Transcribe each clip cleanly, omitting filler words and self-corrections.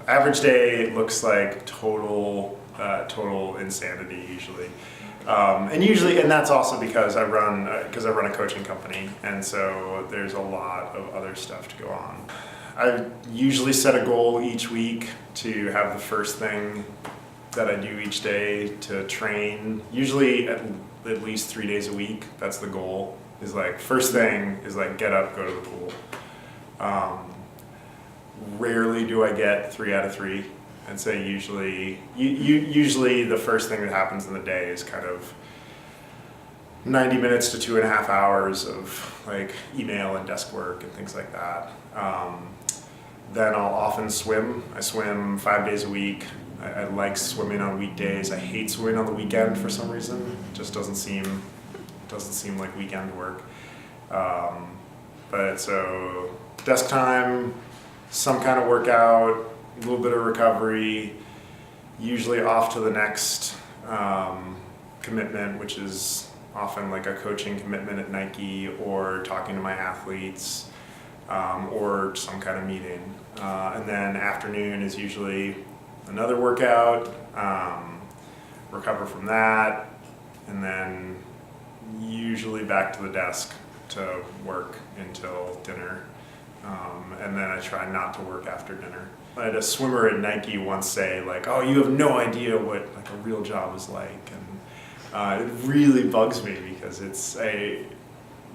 Average day looks like total insanity usually. And that's also because I run a coaching company, and so there's a lot of other stuff to go on. I usually set a goal each week to have the first thing that I do each day to train, usually at least 3 days a week. That's the goal, is like first thing is like get up, go to the pool. Rarely do I get 3 out of 3. I'd say usually the first thing that happens in the day is kind of 90 minutes to 2.5 hours of like email and desk work and things like that. Then I'll often swim. I swim 5 days a week. I like swimming on weekdays. I hate swimming on the weekend for some reason. It just doesn't seem like weekend work. But so desk time, some kind of workout, a little bit of recovery, usually off to the next commitment, which is often like a coaching commitment at Nike or talking to my athletes or some kind of meeting. And then afternoon is usually another workout, recover from that, and then usually back to the desk to work until dinner. And then I try not to work after dinner. I had a swimmer at Nike once say like, "Oh, you have no idea what like a real job is like," and it really bugs me because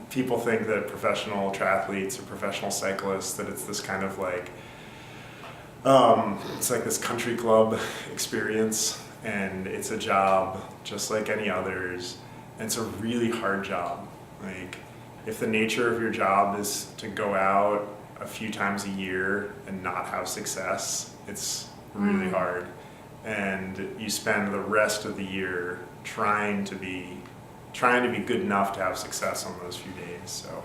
people think that professional triathletes or professional cyclists, that it's this kind of like it's like this country club experience, and it's a job just like any others, and it's a really hard job. Like, if the nature of your job is to go out a few times a year and not have success, it's really hard. And you spend the rest of the year trying to be good enough to have success on those few days. So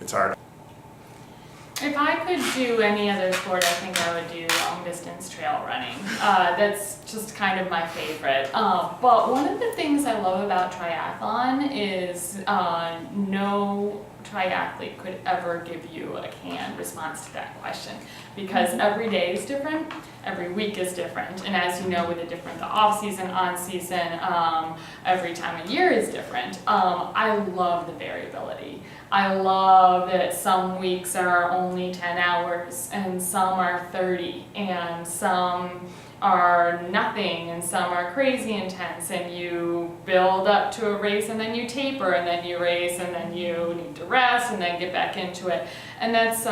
it's hard. If I could do any other sport, I think I would do long distance trail running. That's just kind of my favorite. But one of the things I love about triathlon is no triathlete could ever give you a canned response to that question, because every day is different, every week is different, and as you know, with the off season, on season, every time of year is different. I love the variability. I love that some weeks are only 10 hours and some are 30 and some are nothing and some are crazy intense, and you build up to a race and then you taper and then you race and then you need to rest and then get back into it. And that's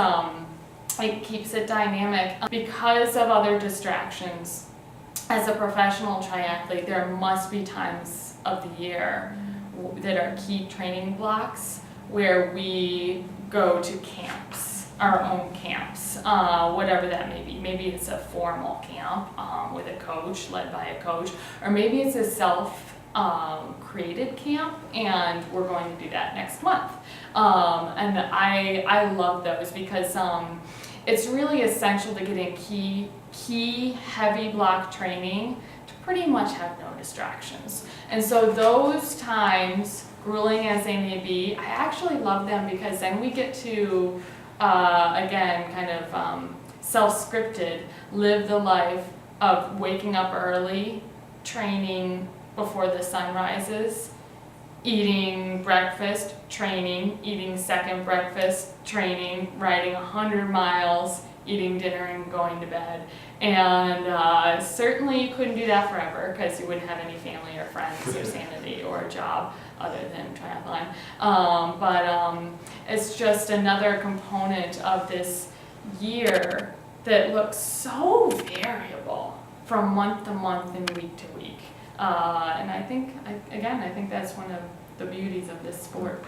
it keeps it dynamic because of other distractions. As a professional triathlete, there must be times of the year that are key training blocks where we go to camps, our own camps, whatever that may be. Maybe it's a formal camp with a coach, led by a coach, or maybe it's a self-created camp, and we're going to do that next month. And I love those because it's really essential to get in key heavy block training to pretty much have no distractions. And so those times, grueling as they may be, I actually love them because then we get to, again, kind of self-scripted, live the life of waking up early, training before the sun rises, eating breakfast, training, eating second breakfast, training, riding 100 miles, eating dinner and going to bed. And certainly you couldn't do that forever because you wouldn't have any family or friends or sanity or a job other than triathlon. But it's just another component of this year that looks so variable from month to month and week to week. And I think that's one of the beauties of this sport.